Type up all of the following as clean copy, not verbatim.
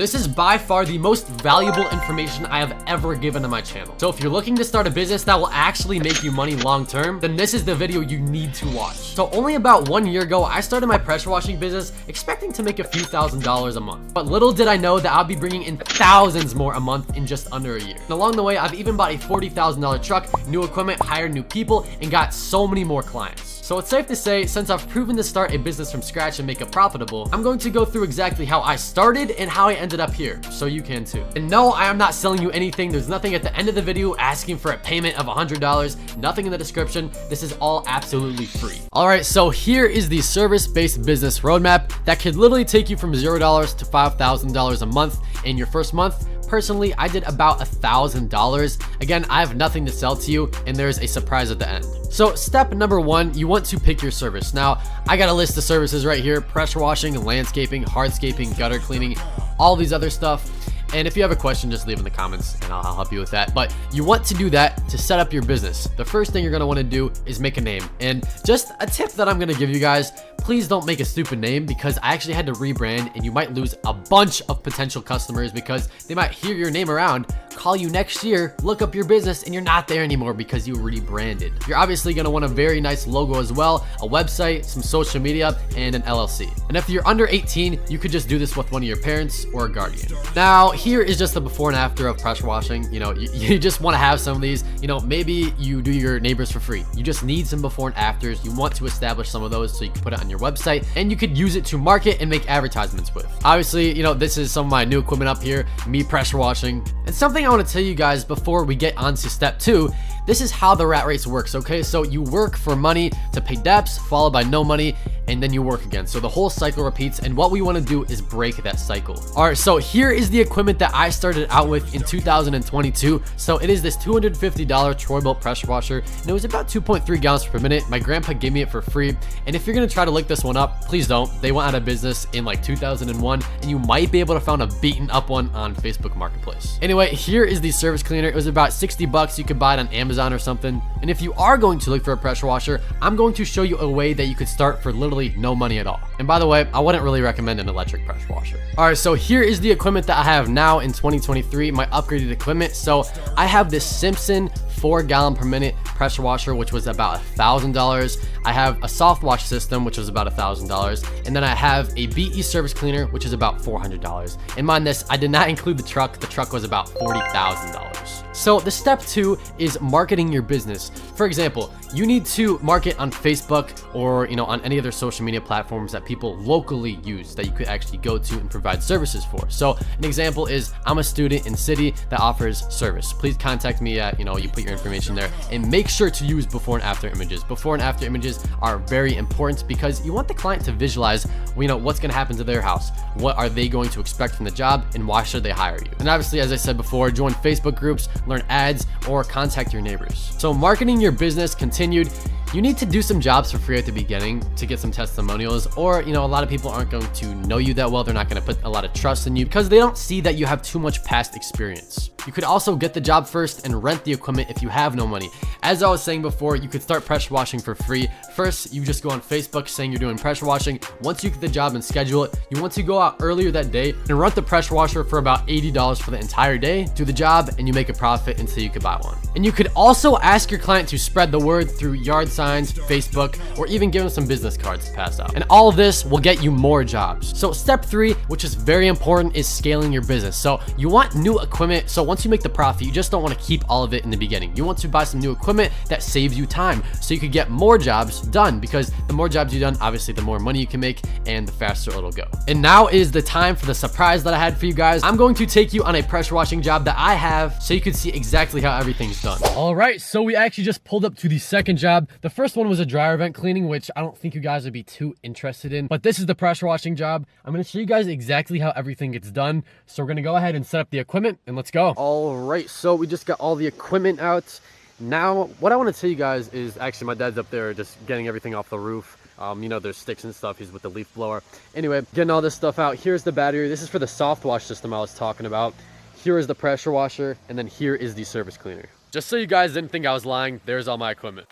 This is by far the most valuable information I have ever given on my channel. So if you're looking to start a business that will actually make you money long term, then this is the video you need to watch. So only about 1 year ago, I started my pressure washing business expecting to make a few $1,000s a month. But little did I know that I'll be bringing in thousands more a month in just under a year. And along the way, I've even bought a $40,000 truck, new equipment, hired new people, and got so many more clients. So it's safe to say, since I've proven to start a business from scratch and make it profitable, I'm going to go through exactly how I started and how I ended up here, so you can too. And no, I am not selling you anything. There's nothing at the end of the video asking for a payment of $100, nothing in the description. This is all absolutely free. All right, so here is the service-based business roadmap that could literally take you from $0 to $5,000 a month in your first month. Personally, I did about $1,000. Again, I have nothing to sell to you, and there's a surprise at the end. So step number 1, you want to pick your service. Now, I got a list of services right here: pressure washing, landscaping, hardscaping, gutter cleaning, all these other stuff. And if you have a question, just leave in the comments and I'll help you with that. But you want to do that to set up your business. The first thing you're gonna wanna do is make a name. And just a tip that I'm gonna give you guys, please don't make a stupid name, because I actually had to rebrand and you might lose a bunch of potential customers because they might hear your name around, call you next year, look up your business, and you're not there anymore because you rebranded. You're obviously gonna want a very nice logo as well, a website, some social media, and an LLC. And if you're under 18, you could just do this with one of your parents or a guardian. Now, here is just the before and after of pressure washing. You know, you just want to have some of these. You know, maybe you do your neighbors for free. You just need some before and afters. You want to establish some of those so you can put it on your website and you could use it to market and make advertisements with. Obviously, you know, this is some of my new equipment up here, me pressure washing. And something I want to tell you guys before we get on to step 2, this is how the rat race works, okay? So you work for money to pay debts, followed by no money, and then you work again. So the whole cycle repeats, and what we want to do is break that cycle. All right, so here is the equipment that I started out with in 2022. So it is this $250 Troy-Bilt pressure washer, and it was about 2.3 gallons per minute. My grandpa gave me it for free, and if you're gonna try to look this one up, please don't. They went out of business in like 2001, and you might be able to find a beaten up one on Facebook Marketplace. Anyway, here is the service cleaner. It was about 60 bucks. You could buy it on Amazon or something. And if you are going to look for a pressure washer, I'm going to show you a way that you could start for literally no money at all. And by the way, I wouldn't really recommend an electric pressure washer. All right, so here is the equipment that I have now in 2023, my upgraded equipment. So I have this Simpson 4 gallon per minute pressure washer, which was about $1,000. I have a soft wash system, which was about $1,000. And then I have a BE service cleaner, which is about $400. And mind this, I did not include the truck. The truck was about $40,000. So the step 2 is marketing your business. For example, you need to market on Facebook or, you know, on any other social media platforms that people locally use that you could actually go to and provide services for. So an example is, I'm a student in city that offers service. Please contact me at, you know, you put your information there, and make sure to use before and after images. Before and after images are very important because you want the client to visualize, you know, what's going to happen to their house. What are they going to expect from the job, and why should they hire you? And obviously, as I said before, join Facebook groups, learn ads, or contact your neighbors. So marketing your business continued. You need to do some jobs for free at the beginning to get some testimonials, or, you know, a lot of people aren't going to know you that well. They're not going to put a lot of trust in you because they don't see that you have too much past experience. You could also get the job first and rent the equipment if you have no money. As I was saying before, you could start pressure washing for free. First, you just go on Facebook saying you're doing pressure washing. Once you get the job and schedule it, you want to go out earlier that day and rent the pressure washer for about $80 for the entire day. Do the job and you make a profit until you could buy one. And you could also ask your client to spread the word through yard signs, Facebook, or even give them some business cards to pass out. And all of this will get you more jobs. So step 3, which is very important, is scaling your business. So you want new equipment. So once you make the profit, you just don't want to keep all of it in the beginning. You want to buy some new equipment that saves you time so you could get more jobs done, because the more jobs you've done, obviously the more money you can make and the faster it'll go. And now is the time for the surprise that I had for you guys. I'm going to take you on a pressure washing job that I have so you can see exactly how everything's done. All right, so we actually just pulled up to the second job. The first one was a dryer vent cleaning, which I don't think you guys would be too interested in, but this is the pressure washing job. I'm going to show you guys exactly how everything gets done. So we're going to go ahead and set up the equipment and let's go. All right, so we just got all the equipment out. Now, what I want to tell you guys is, actually my dad's up there just getting everything off the roof. You know, there's sticks and stuff. He's with the leaf blower. Anyway, getting all this stuff out. Here's the battery. This is for the soft wash system I was talking about. Here is the pressure washer, and then here is the service cleaner. Just so you guys didn't think I was lying, there's all my equipment.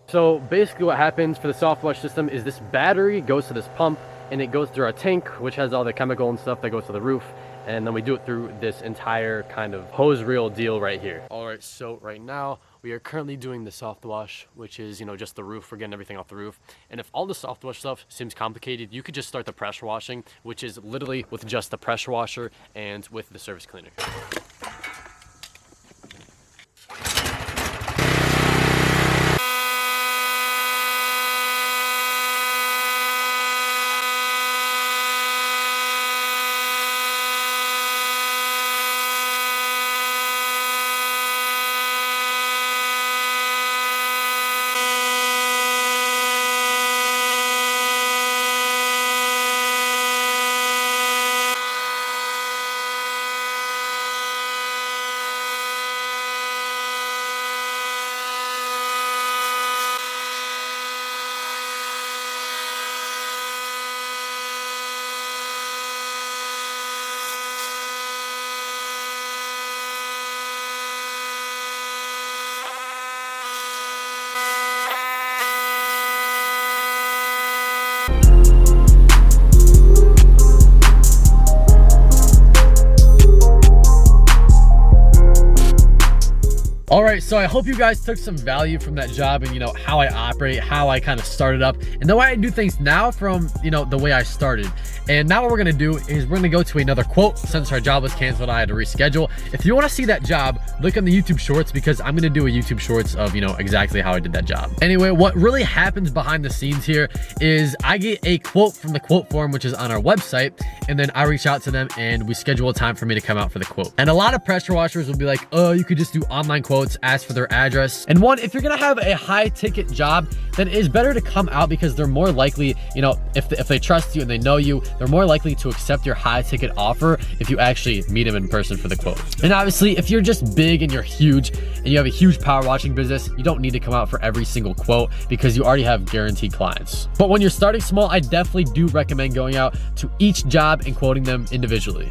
So basically what happens for the soft wash system is this battery goes to this pump and it goes through our tank, which has all the chemical and stuff that goes to the roof. And then we do it through this entire kind of hose reel deal right here. All right, so right now we are currently doing the soft wash, which is, you know, just the roof. We're getting everything off the roof. And if all the soft wash stuff seems complicated, you could just start the pressure washing, which is literally with just the pressure washer and with the surface cleaner. All right, so I hope you guys took some value from that job and, you know, how I operate, how I kind of started up, and the way I do things now from, you know, the way I started. And now what we're gonna do is we're gonna go to another quote. Since our job was canceled, I had to reschedule. If you wanna see that job, look on the YouTube shorts, because I'm gonna do a YouTube shorts of, you know, exactly how I did that job. Anyway, what really happens behind the scenes here is I get a quote from the quote form, which is on our website, and then I reach out to them and we schedule a time for me to come out for the quote. And a lot of pressure washers will be like, oh, you could just do online quotes, ask for their address. And one, if you're gonna have a high ticket job, then it is better to come out, because they're more likely, you know, if they trust you and they know you, they're more likely to accept your high ticket offer if you actually meet them in person for the quote. And obviously, if you're just big and you're huge and you have a huge power washing business, you don't need to come out for every single quote, because you already have guaranteed clients. But when you're starting small, I definitely do recommend going out to each job and quoting them individually.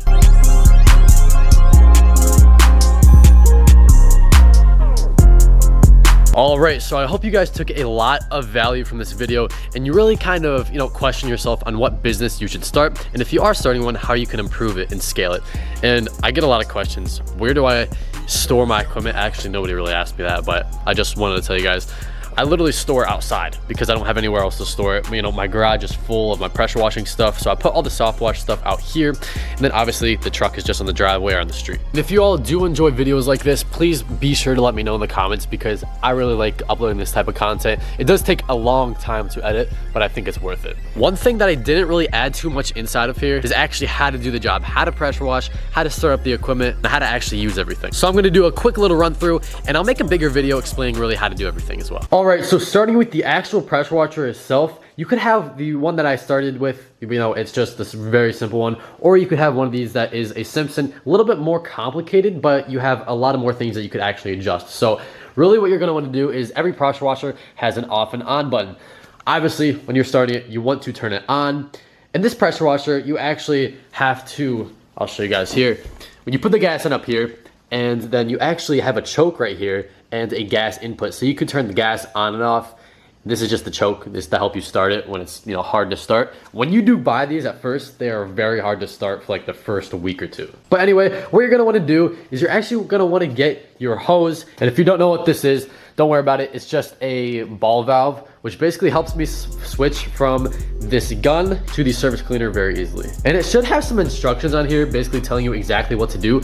All right, so I hope you guys took a lot of value from this video and you really kind of, you know, question yourself on what business you should start. And if you are starting one, how you can improve it and scale it. And I get a lot of questions. Where do I store my equipment? Actually, nobody really asked me that, but I just wanted to tell you guys. I literally store outside because I don't have anywhere else to store it. You know, my garage is full of my pressure washing stuff. So I put all the soft wash stuff out here. And then obviously the truck is just on the driveway or on the street. And if you all do enjoy videos like this, please be sure to let me know in the comments, because I really like uploading this type of content. It does take a long time to edit, but I think it's worth it. One thing that I didn't really add too much inside of here is actually how to do the job, how to pressure wash, how to start up the equipment, and how to actually use everything. So I'm gonna do a quick little run through and I'll make a bigger video explaining really how to do everything as well. All right, so starting with the actual pressure washer itself, you could have the one that I started with, you know, it's just this very simple one, or you could have one of these that is a Simpson, a little bit more complicated, but you have a lot of more things that you could actually adjust. So really what you're gonna wanna do is every pressure washer has an off and on button. Obviously, when you're starting it, you want to turn it on. And this pressure washer, you actually have to, I'll show you guys here. When you put the gas in up here, and then you actually have a choke right here and a gas input. So you can turn the gas on and off. This is just the choke. This is to help you start it when it's, you know, hard to start. When you do buy these at first, they are very hard to start for like the first week or two. But anyway, what you're gonna wanna do is you're actually gonna wanna get your hose. And if you don't know what this is, don't worry about it. It's just a ball valve, which basically helps me switch from this gun to the surface cleaner very easily. And it should have some instructions on here, basically telling you exactly what to do.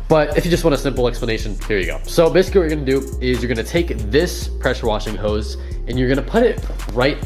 But if you just want a simple explanation, here you go. So basically what you're gonna do is you're gonna take this pressure washing hose and you're gonna put it right.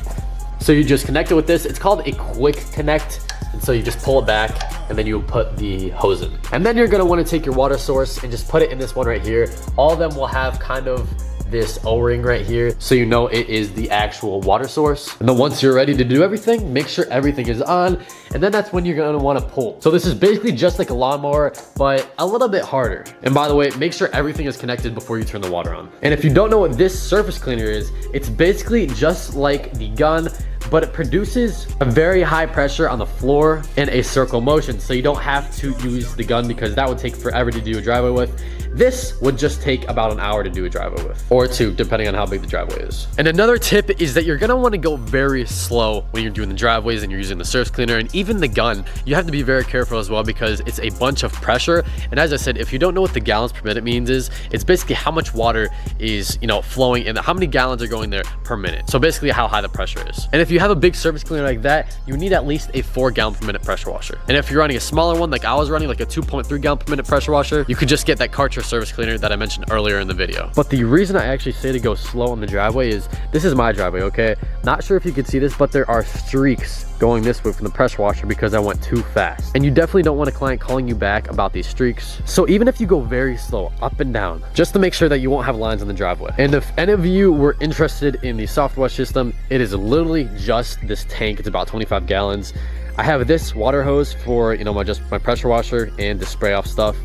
So you just connect it with this. It's called a quick connect. And so you just pull it back and then you put the hose in. And then you're gonna wanna take your water source and just put it in this one right here. All of them will have kind of this O-ring right here, so you know it is the actual water source. And then once you're ready to do everything, make sure everything is on, and then that's when you're gonna wanna pull. So this is basically just like a lawnmower, but a little bit harder. And by the way, make sure everything is connected before you turn the water on. And if you don't know what this surface cleaner is, it's basically just like the gun, but it produces a very high pressure on the floor in a circle motion. So you don't have to use the gun, because that would take forever to do a driveway with. This would just take about an hour to do a driveway with, or two, depending on how big the driveway is. And another tip is that you're gonna want to go very slow when you're doing the driveways and you're using the surface cleaner, and even the gun. You have to be very careful as well because it's a bunch of pressure. And as I said, if you don't know what the gallons per minute means, it's basically how much water is, you know, flowing and how many gallons are going there per minute. So basically how high the pressure is. And if you have a big surface cleaner like that, you need at least a 4 gallon per minute pressure washer. And if you're running a smaller one, like I was running, like a 2.3 gallon per minute pressure washer, you could just get that Karcher surface cleaner that I mentioned earlier in the video. But the reason I actually say to go slow on the driveway is, this is my driveway, okay? Not sure if you could see this, but there are streaks going this way from the pressure washer because I went too fast. And you definitely don't want a client calling you back about these streaks. So even if you go very slow, up and down, just to make sure that you won't have lines on the driveway. And if any of you were interested in the soft wash system, it is literally just this tank. It's about 25 gallons. I have this water hose for, you know, my pressure washer and to spray off stuff.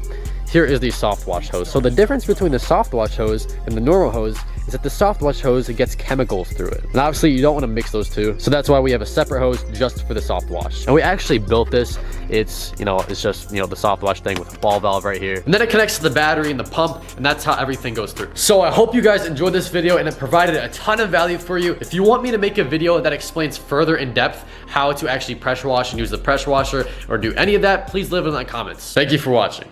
Here is the soft wash hose. So the difference between the soft wash hose and the normal hose is that the soft wash hose, it gets chemicals through it. And obviously you don't want to mix those two. So that's why we have a separate hose just for the soft wash. And we actually built this. It's, you know, it's just, you know, the soft wash thing with a ball valve right here. And then it connects to the battery and the pump, and that's how everything goes through. So I hope you guys enjoyed this video and it provided a ton of value for you. If you want me to make a video that explains further in depth how to actually pressure wash and use the pressure washer or do any of that, please leave it in the comments. Thank you for watching.